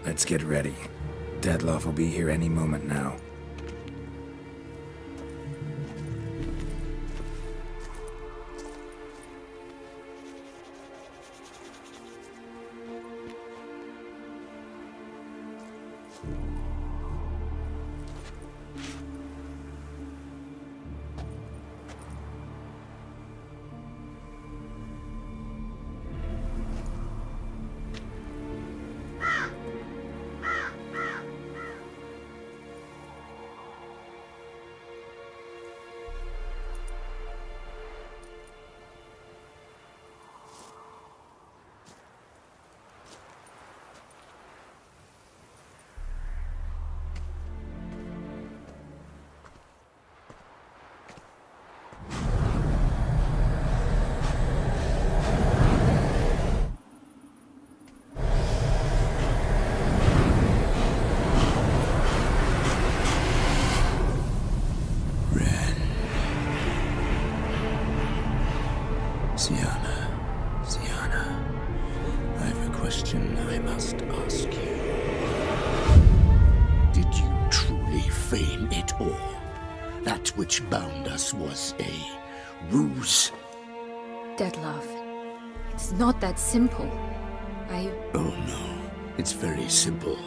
Let's get ready. Deadloff will be here any moment now. Sienna, I have a question I must ask you. Did you truly feign it all? That which bound us was a ruse? Deadloff, it's not that simple. Oh no, it's very simple.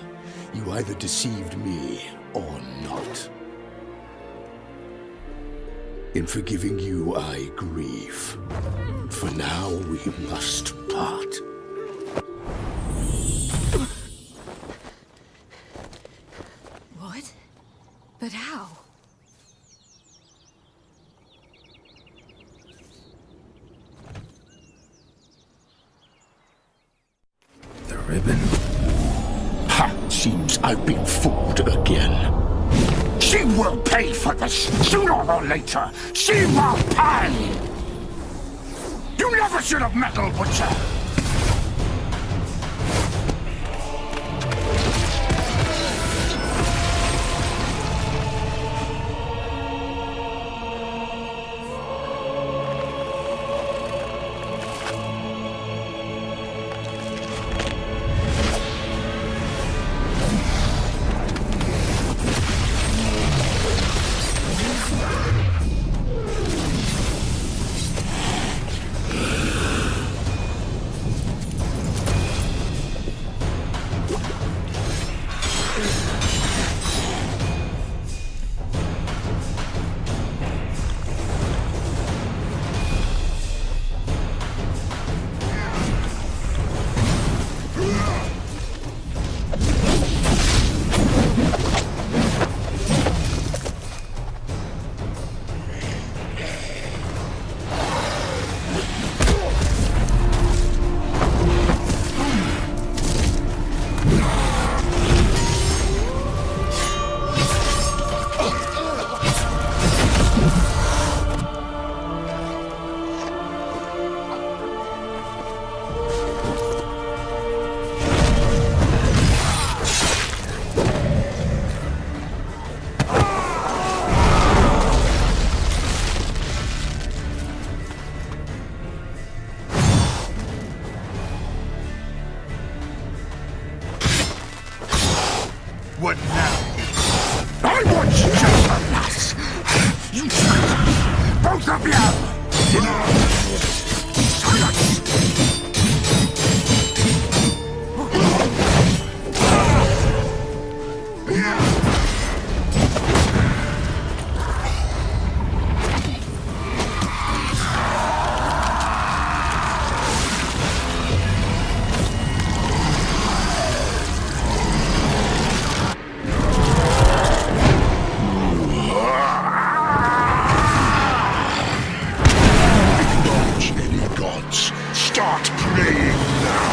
You either deceived me or not. In forgiving you, I grieve. For now, we must part. What? But how? The ribbon. Ha! Seems I've been fooled again. She will pay for this, sooner or later. She will pay! You never should have meddled, Butcher! What now? I want you to relax! You both of you! Silence! Start praying now!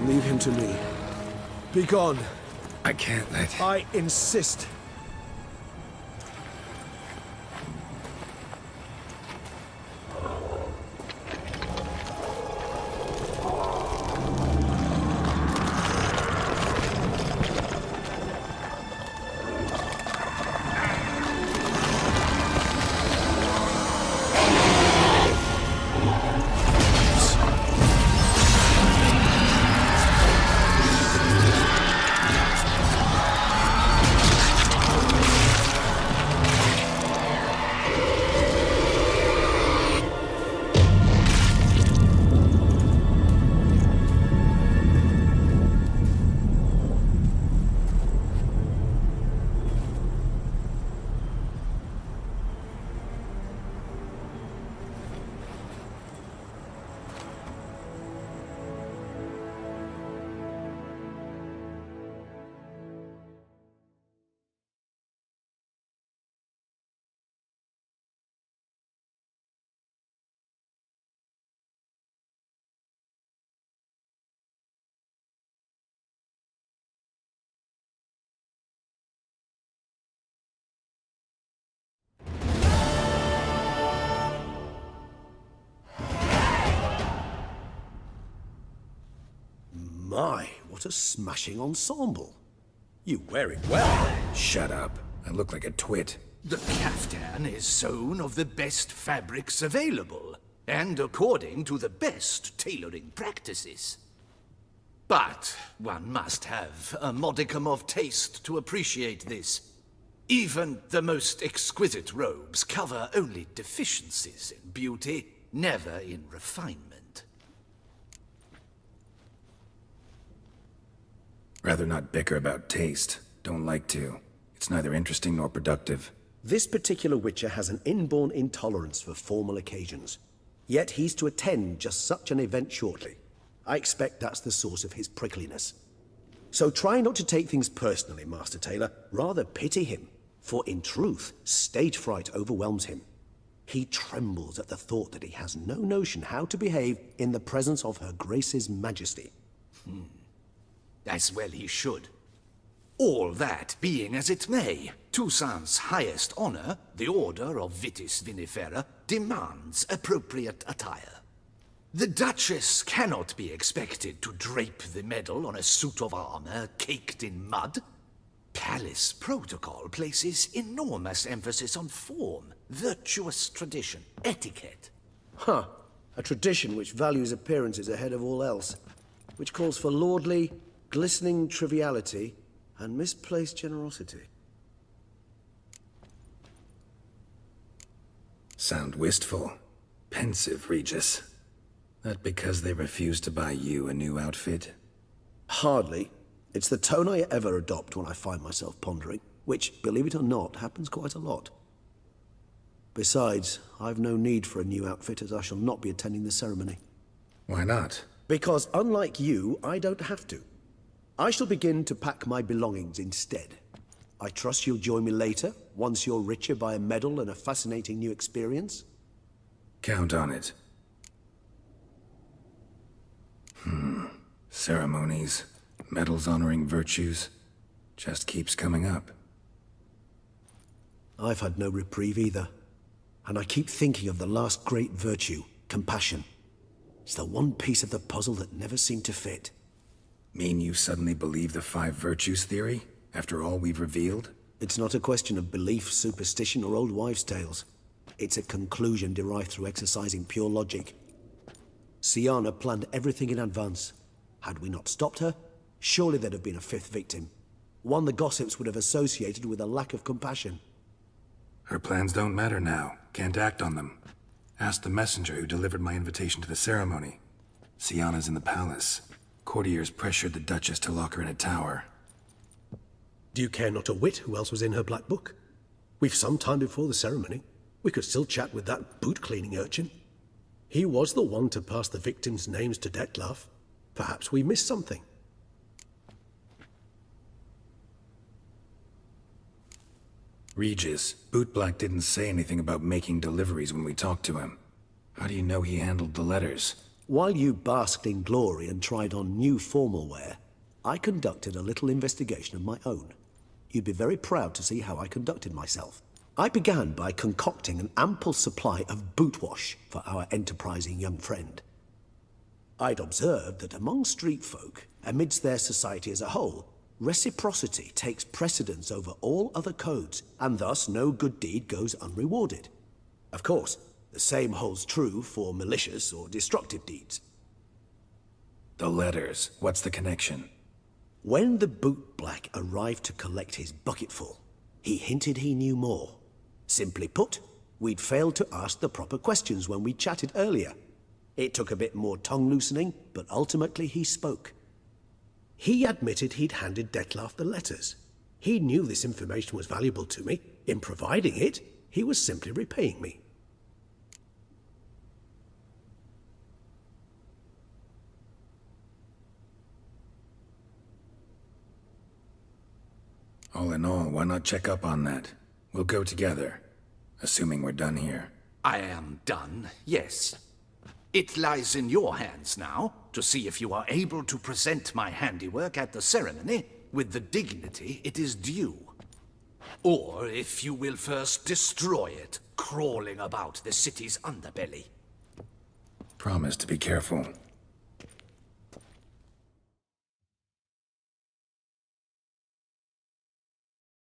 Leave him to me. Be gone. I can't let... I insist. My, what a smashing ensemble. You wear it well. Shut up. I look like a twit. The caftan is sewn of the best fabrics available, and according to the best tailoring practices. But one must have a modicum of taste to appreciate this. Even the most exquisite robes cover only deficiencies in beauty, never in refinement. Rather not bicker about taste. Don't like to. It's neither interesting nor productive. This particular Witcher has an inborn intolerance for formal occasions. Yet he's to attend just such an event shortly. I expect that's the source of his prickliness. So try not to take things personally, Master Taylor. Rather pity him. For in truth, stage fright overwhelms him. He trembles at the thought that he has no notion how to behave in the presence of Her Grace's Majesty. As well he should. All that being as it may, Toussaint's highest honor, the Order of Vitis Vinifera, demands appropriate attire. The Duchess cannot be expected to drape the medal on a suit of armor caked in mud. Palace protocol places enormous emphasis on form, virtuous tradition, etiquette. Huh. A tradition which values appearances ahead of all else. Which calls for lordly, glistening triviality and misplaced generosity. Sound wistful. Pensive, Regis. That because they refused to buy you a new outfit? Hardly. It's the tone I ever adopt when I find myself pondering, which, believe it or not, happens quite a lot. Besides, I've no need for a new outfit as I shall not be attending the ceremony. Why not? Because unlike you, I don't have to. I shall begin to pack my belongings instead. I trust you'll join me later, once you're richer by a medal and a fascinating new experience? Count on it. Ceremonies, medals honoring virtues, just keeps coming up. I've had no reprieve either. And I keep thinking of the last great virtue, compassion. It's the one piece of the puzzle that never seemed to fit. Mean you suddenly believe the 5 virtues theory, after all we've revealed? It's not a question of belief, superstition, or old wives' tales. It's a conclusion derived through exercising pure logic. Syanna planned everything in advance. Had we not stopped her, surely there'd have been a 5th victim. One the gossips would have associated with a lack of compassion. Her plans don't matter now. Can't act on them. Ask the messenger who delivered my invitation to the ceremony. Sienna's in the palace. Courtiers pressured the Duchess to lock her in a tower. Do you care not a whit who else was in her black book? We've some time before the ceremony. We could still chat with that boot-cleaning urchin. He was the one to pass the victims' names to Detlef. Perhaps we missed something. Regis, Bootblack didn't say anything about making deliveries when we talked to him. How do you know he handled the letters? While you basked in glory and tried on new formal wear, I conducted a little investigation of my own. You'd be very proud to see how I conducted myself. I began by concocting an ample supply of boot wash for our enterprising young friend. I'd observed that among street folk, amidst their society as a whole, reciprocity takes precedence over all other codes, and thus no good deed goes unrewarded. Of course, the same holds true for malicious or destructive deeds. The letters. What's the connection? When the bootblack arrived to collect his bucketful, he hinted he knew more. Simply put, we'd failed to ask the proper questions when we chatted earlier. It took a bit more tongue-loosening, but ultimately he spoke. He admitted he'd handed Detlef the letters. He knew this information was valuable to me. In providing it, he was simply repaying me. All in all, why not check up on that? We'll go together, assuming we're done here. I am done, yes. It lies in your hands now to see if you are able to present my handiwork at the ceremony with the dignity it is due. Or if you will first destroy it, crawling about the city's underbelly. Promise to be careful.